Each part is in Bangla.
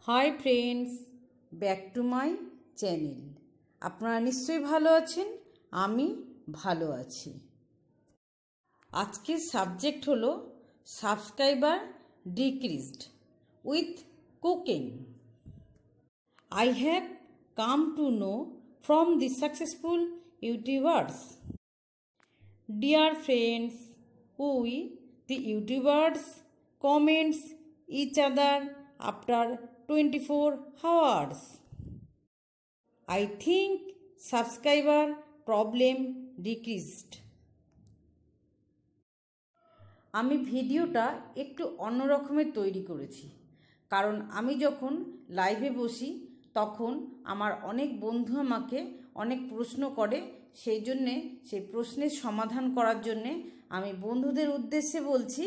Hi friends, back to my channel. আপনারা নিশ্চয়ই ভালো আছেন, আমি ভালো আছি। আজকের সাবজেক্ট হলো subscriber decreased with cooking. I have come to know from the successful YouTubers. Dear friends, we, the YouTubers, comments each other after 24 hours. I think subscriber problem decreased. আমি ভিডিওটা একটু অন্য রকমের তৈরি করেছি, কারণ আমি যখন লাইভে বসি তখন আমার অনেক বন্ধু আমাকে অনেক প্রশ্ন করে, সেই জন্যে সেই প্রশ্নের সমাধান করার জন্যে আমি বন্ধুদের উদ্দেশ্যে বলছি,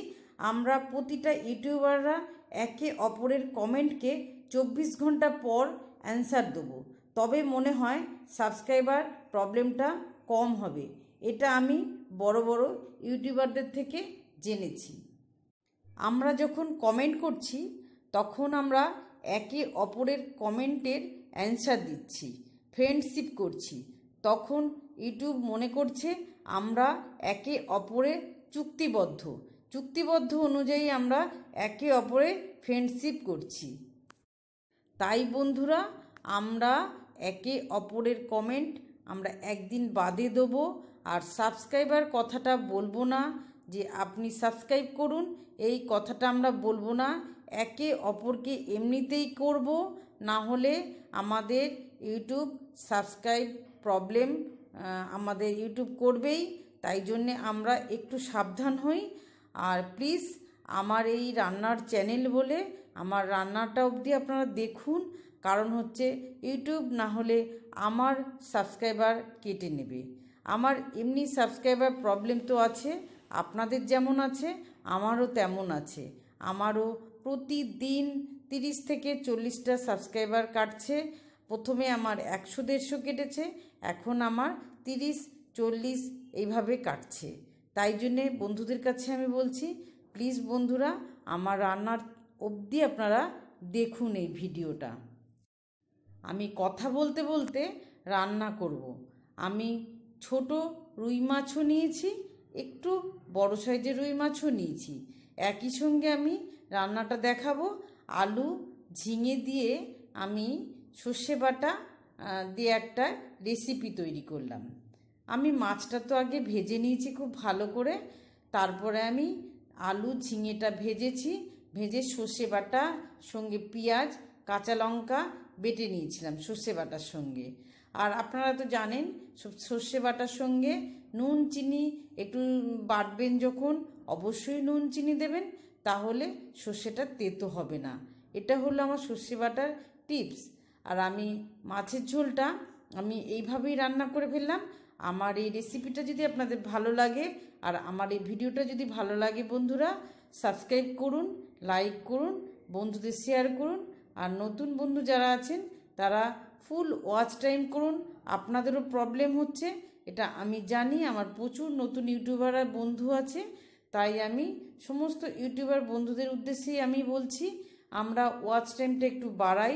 আমরা প্রতিটা ইউটিউবাররা একে অপরের কমেন্টকে 24 ঘন্টা পর অ্যান্সার দেবো, তবে মনে হয় সাবস্ক্রাইবার প্রবলেমটা কম হবে। এটা আমি বড় বড় ইউটিউবারদের থেকে জেনেছি। আমরা যখন কমেন্ট করছি তখন আমরা একে অপরের কমেন্টের অ্যান্সার দিচ্ছি, ফ্রেন্ডশিপ করছি, তখন ইউটিউব মনে করছে আমরা একে অপরের চুক্তিবদ্ধ অনুযায়ী আমরা একে অপরের ফ্রেন্ডশিপ করছি। তাই বন্ধুরা, আমরা একে অপরের কমেন্ট আমরা একদিন বাদে দেবো, আর সাবস্ক্রাইবার কথাটা বলবো না যে আপনি সাবস্ক্রাইব করুন, এই কথাটা আমরা বলবো না। একে অপরকে এমনিতেই করব, না হলে আমাদের ইউটিউব সাবস্ক্রাইব প্রবলেম আমাদের ইউটিউব করবেই। তাই জন্যে আমরা একটু সাবধান হই। আর প্লিজ আমার এই রান্নার চ্যানেল বলে আমার রান্নাটা অবধি আপনারা দেখুন, কারণ হচ্ছে ইউটিউব না হলে আমার সাবস্ক্রাইবার কেটে নেবে। আমার এমনি সাবস্ক্রাইবার প্রবলেম তো আছে, আপনাদের যেমন আছে আমারও তেমন আছে। আমারও প্রতিদিন 30 থেকে 40টা সাবস্ক্রাইবার কাটছে। প্রথমে আমার 100-150 কেটেছে, এখন আমার 30-40 এইভাবে কাটছে। তাই জন্যে বন্ধুদের কাছে আমি বলছি, প্লিজ বন্ধুরা আমার রান্নার অবধি আপনারা দেখুন এই ভিডিওটা। আমি কথা বলতে বলতে রান্না করব। আমি ছোট রুই মাছও নিয়েছি, একটু বড় সাইজের রুই মাছও নিয়েছি। একই সঙ্গে আমি রান্নাটা দেখাবো। আলু ঝিঙে দিয়ে আমি সর্ষে বাটা দিয়ে একটা রেসিপি তৈরি করলাম। আমি মাছটা তো আগে ভেজে নিয়েছি খুব ভালো করে, তারপরে আমি আলু ঝিঙেটা ভেজে সর্ষে বাটা সঙ্গে পেঁয়াজ কাঁচা লঙ্কা বেটে নিয়েছিলাম সর্ষে বাটার সঙ্গে। আর আপনারা তো জানেন সর্ষে বাটার সঙ্গে নুন চিনি একটু বাটবেন যখন, অবশ্যই নুন চিনি দেবেন, তাহলে সর্ষেটা তেতো হবে না। এটা হলো আমার সর্ষে বাটার টিপস। আর আমি মাছের ঝোলটা আমি এইভাবেই রান্না করে ফেললাম। আমার এই রেসিপিটা যদি আপনাদের ভালো লাগে আর আমার এই ভিডিওটা যদি ভালো লাগে বন্ধুরা, সাবস্ক্রাইব করুন, লাইক করুন, বন্ধুদের শেয়ার করুন। আর নতুন বন্ধু যারা আছেন তারা ফুল ওয়াচ টাইম করুন। আপনাদেরও প্রবলেম হচ্ছে এটা আমি জানি, আমার প্রচুর নতুন ইউটিউবার বন্ধু আছে, তাই আমি সমস্ত ইউটিউবার বন্ধুদের উদ্দেশ্যেই আমি বলছি, আমরা ওয়াচ টাইমটা একটু বাড়াই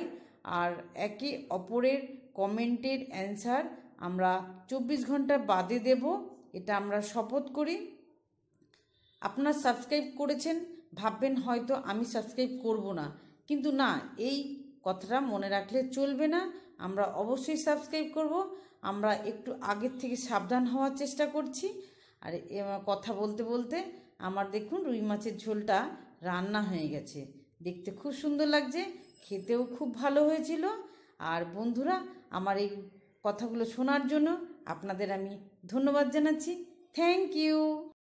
আর একে অপরের কমেন্টের অ্যান্সার আমরা 24 ঘন্টা বাদে দেব, এটা আমরা শপথ করি। আপনারা সাবস্ক্রাইব করেছেন, ভাববেন হয়তো আমি সাবস্ক্রাইব করব না, কিন্তু না, এই কথাটা মনে রাখলে চলবে না। আমরা অবশ্যই সাবস্ক্রাইব করব। আমরা একটু আগের থেকে সাবধান হওয়ার চেষ্টা করছি। আর কথা বলতে বলতে আমার দেখুন রুই মাছের ঝোলটা রান্না হয়ে গেছে, দেখতে খুব সুন্দর লাগছে, খেতেও খুব ভালো হয়েছিল। আর বন্ধুরা, আমার এই কথাগুলো শোনার জন্য আপনাদের আমি ধন্যবাদ জানাচ্ছি। Thank you.